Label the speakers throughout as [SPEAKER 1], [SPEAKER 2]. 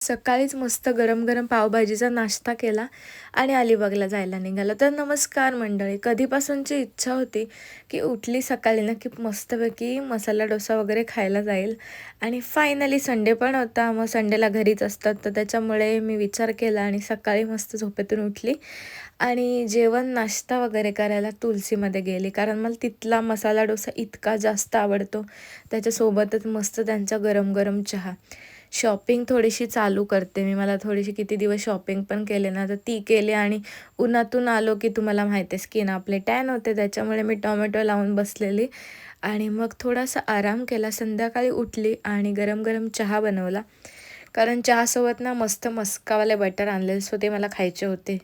[SPEAKER 1] सकाळीच मस्त गरम-गरम पावभाजीचा नाश्ता केला आणि अलिबागला जायला निघालो. तर नमस्कार मंडळी. कधीपासूनची इच्छा होती, की उठली सकाळी ना, की मस्तपैकी मसाला डोसा वगैरे खायला जाईल आणि फायनली संडे पण होता. मग संडेला घरीच असतात, तर त्याच्यामुळे मी विचार केला आणि सकाळी मस्त झोपेतून उठली आणि जेवण नाश्ता वगैरे करायला तुलसीमध्ये गेली. कारण मला तिथला मसाला डोसा इतका जास्त आवडतो. त्याच्यासोबतच मस्त त्यांचा गरम-गरम चहा. शॉपिंग थोडीशी चालू करते मी. मला थोडीशी किती दिवस शॉपिंग पण केले ना, तर ती केली आणि उन्हातून आलो की तुम्हाला माहिती आहे स्किन आपले टॅन होते. त्याच्यामुळे मी टोमॅटो लावून बसलेली आणि मग थोडासा आराम केला. संध्याकाळी उठली आणि गरम-गरम चहा बनवला. कारण चहासोबत ना मस्त मस्कावाले बटर आणलेले, सो ते मला खायचे होते.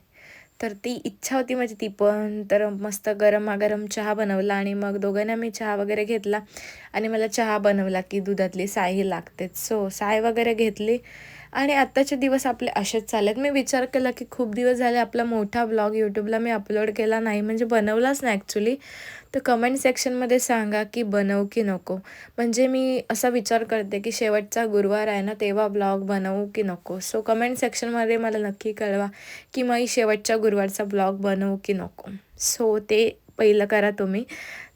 [SPEAKER 1] तर ती इच्छा होती माझी ती पण. तर मस्त गरमागरम चहा बनवला आणि मग दोघांना मी चहा वगैरे घेतला आणि मला चहा बनवला की दुधातली साय ही लागतेच. सो साय वगैरे घेतली आणि आत्ताचे दिवस आपले असेच चाललेत. मी विचार केला की खूप दिवस झाले आपला मोठा ब्लॉग यूट्यूबला मी अपलोड केला नाही, म्हणजे बनवलाच नाही ॲक्च्युली. तर कमेंट सेक्शनमध्ये सांगा की बनवू की नको. म्हणजे मी असा विचार करते की शेवटचा गुरुवार आहे ना, तेव्हा ब्लॉग बनवू की नको. सो कमेंट सेक्शनमध्ये मला नक्की कळवा की मग शेवटच्या गुरुवारचा ब्लॉग बनवू की नको. सो ते पहिलं करा तुम्ही.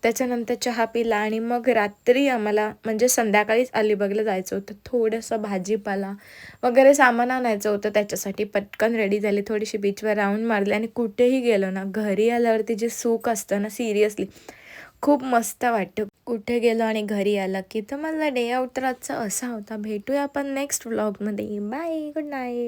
[SPEAKER 1] त्याच्यानंतर चहा पिला आणि मग रात्री आम्हाला म्हणजे संध्याकाळीच अलिबागला जायचं होतं. थोडंसं भाजीपाला वगैरे सामान आणायचं होतं, त्याच्यासाठी पटकन रेडी झाली. थोडीशी बीचवर राऊंड मारली आणि कुठेही गेलो ना, घरी आल्यावरती जे सुख असतं ना, सिरियसली खूप मस्त वाटतं. कुठे गेलो आणि घरी आलं की तर माझा डे आउट तर आजचा असा होता. भेटूया आपण नेक्स्ट व्लॉगमध्ये. Bye, good night.